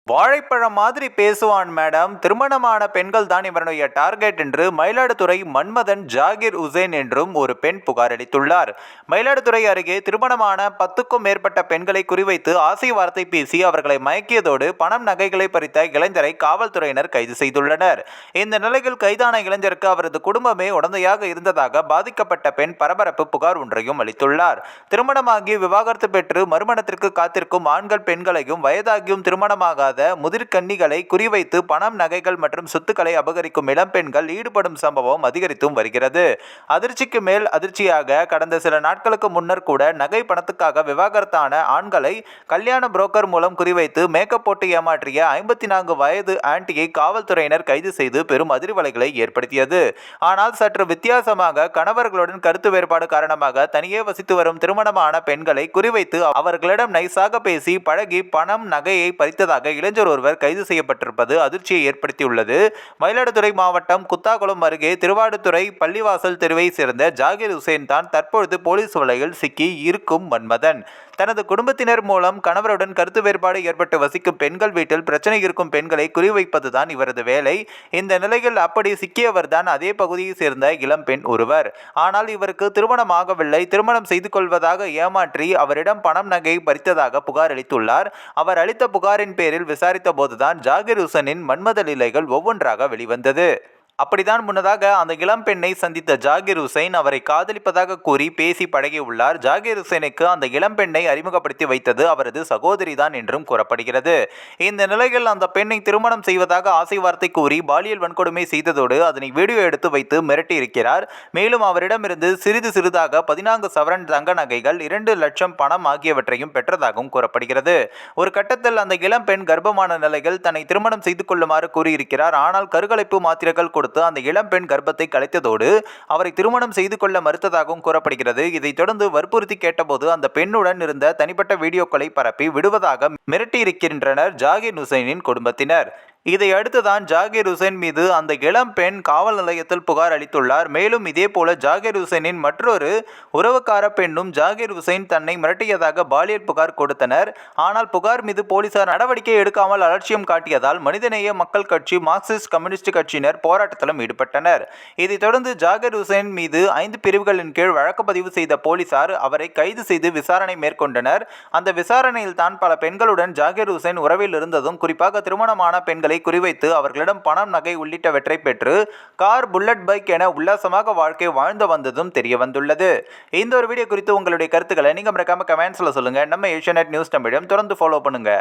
வாழைப்பழம் மாதிரி பேசுவான் மேடம். திருமணமான பெண்கள் தான் இவருடைய டார்கெட் என்று மயிலாடுதுறை மன்மதன் ஜாகிர் உசேன் என்றும் ஒரு பெண் புகார் அளித்துள்ளார். மயிலாடுதுறை அருகே திருமணமான 10க்கும் மேற்பட்ட பெண்களை குறிவைத்து ஆசை வார்த்தை பேசி அவர்களை மயக்கியதோடு பணம் நகைகளை பறித்த இளைஞரை காவல்துறையினர் கைது செய்துள்ளனர். இந்த நிலையில் கைதான இளைஞருக்கு அவரது குடும்பமே உடந்தையாக இருந்ததாக பாதிக்கப்பட்ட பெண் பரபரப்பு புகார் ஒன்றையும் அளித்துள்ளார். திருமணமாகி விவாகரத்து பெற்று மறுமணத்திற்கு காத்திருக்கும் ஆண்கள் பெண்களையும் வயதாகியும் திருமணமாக முதிர்கன்னிகளை குறிவைத்து பணம் நகைகள் மற்றும் சொத்துக்களை அபகரிக்கும் இளம்பெண்கள் ஈடுபடும் சம்பவம் அதிகரித்தும் வருகிறது. அதிர்ச்சிக்கு மேல் அதிர்ச்சியாக கடந்த சில நாட்களுக்கு முன்னர் கூட நகை பணத்துக்காக விவாகரத்தான ஆண்களை கல்யாண புரோக்கர் மூலம் குறிவைத்து மேக்கப் போட்டு ஏமாற்றிய 54 வயது ஆண்டியை காவல்துறையினர் கைது செய்து பெரும் அதிர்வலைகளை ஏற்படுத்தியது. ஆனால் சற்று வித்தியாசமாக கணவர்களுடன் கருத்து வேறுபாடு காரணமாக தனியே வசித்து வரும் திருமணமான பெண்களை குறிவைத்து அவர்களிடம் நைசாக பேசி பழகி பணம் நகையை பறித்ததாக இளைஞர் ஒருவர் கைது செய்யப்பட்டிருப்பது அதிர்ச்சியை ஏற்படுத்தியுள்ளது. மயிலாடுதுறை மாவட்டம் குத்தாகுளம் அருகே திருவாடுதுறை பள்ளிவாசல் தெருவை சேர்ந்த ஜாகிர் உசேன் தான் தற்பொழுது போலீஸ் வலையில் சிக்கி இருக்கும் மன்மதன். தனது குடும்பத்தினர் மூலம் கணவருடன் கருத்து வேறுபாடு ஏற்பட்டு வசிக்கும் பெண்கள் வீட்டில் பிரச்சனை இருக்கும் பெண்களை குறிவைப்பதுதான் இவரது வேலை. இந்த நிலையில் அப்படி சிக்கியவர் தான் அதே பகுதியை சேர்ந்த இளம்பெண் ஒருவர். ஆனால் இவருக்கு திருமணம் ஆகவில்லை. திருமணம் செய்து கொள்வதாக ஏமாற்றி அவரிடம் பணம் நகையை பறித்ததாக புகார் அளித்துள்ளார். அவர் அளித்த புகாரின் பேரில் விசாரித்த போதுதான் ஜாகிர் உசேனின் மன்மத லீலைகள் ஒவ்வொன்றாக வெளிவந்தது. அப்படித்தான் முன்னதாக அந்த இளம்பெண்ணை சந்தித்த ஜாகிர் உசேன் அவரை காதலிப்பதாக கூறி பேசி பழகியுள்ளார். ஜாகிர் உசேனுக்கு அந்த இளம்பெண்ணை அறிமுகப்படுத்தி வைத்தது அவரது சகோதரிதான் என்றும் கூறப்படுகிறது. இந்த நிலையில் அந்த பெண்ணை திருமணம் செய்வதாக ஆசை வார்த்தை கூறி பாலியல் வன்கொடுமை செய்ததோடு அதனை வீடியோ எடுத்து வைத்து மிரட்டி இருக்கிறார். மேலும் அவரிடமிருந்து சிறிது சிறிதாக 14 சவரன் தங்க நகைகள் 2 லட்சம் பணம் ஆகியவற்றையும் பெற்றதாகவும் கூறப்படுகிறது. ஒரு கட்டத்தில் அந்த இளம்பெண் கர்ப்பமான நிலையில் தன்னை திருமணம் செய்து கொள்ளுமாறு கூறியிருக்கிறார். ஆனால் கருக்கலைப்பு மாத்திரைகள் அந்த இளம்பெண் கர்ப்பத்தை கலைத்ததோடு அவரை திருமணம் செய்து கொள்ள மறுத்ததாகவும் கூறப்படுகிறது. இதைத் தொடர்ந்து வற்புறுத்தி கேட்டபோது அந்த பெண்ணுடன் இருந்த தனிப்பட்ட வீடியோக்களை பரப்பி விடுவதாக மிரட்டியிருக்கின்றனர் ஜாகிர் உசேனின் குடும்பத்தினர். இதை அடுத்துதான் ஜாகிர் உசேன் மீது அந்த இளம் பெண் காவல் நிலையத்தில் புகார் அளித்துள்ளார். மேலும் இதே போல ஜாகிர் உசேனின் மற்றொரு உறவுக்கார பெண்ணும் ஜாகிர் உசேன் தன்னை மிரட்டியதாக பாலியல் புகார் கொடுத்தனர். ஆனால் புகார் மீது போலீசார் நடவடிக்கை எடுக்காமல் அலட்சியம் காட்டியதால் மனிதநேய மக்கள் கட்சி மார்க்சிஸ்ட் கம்யூனிஸ்ட் கட்சியினர் போராட்டத்திலும் ஈடுபட்டனர். இதைத் தொடர்ந்து ஜாகிர் உசேன் மீது 5 பிரிவுகளின் கீழ் வழக்கு பதிவு செய்த போலீசார் அவரை கைது செய்து விசாரணை மேற்கொண்டனர். அந்த விசாரணையில் தான் பல பெண்களுடன் ஜாகிர் உசேன் உறவில் இருந்ததும் குறிப்பாக திருமணமான பெண்களை குறிவைத்து அவர்களிடம் பணம் நகை உள்ளிட்டவற்றை பெற்று கார் புல்லட் பைக் என உல்லாசமாக வாழ்க்கை வாழ்ந்து வந்ததும் தெரிய வந்துள்ளது. இந்த ஒரு வீடியோ குறித்து உங்களுடைய கருத்துக்களை நீங்க மறக்காம கமெண்ட்ஸ்ல சொல்லுங்க. நம்ம ஏஷியாநெட் நியூஸ் தமிழையும் தொடர்ந்து ஃபாலோ பண்ணுங்க.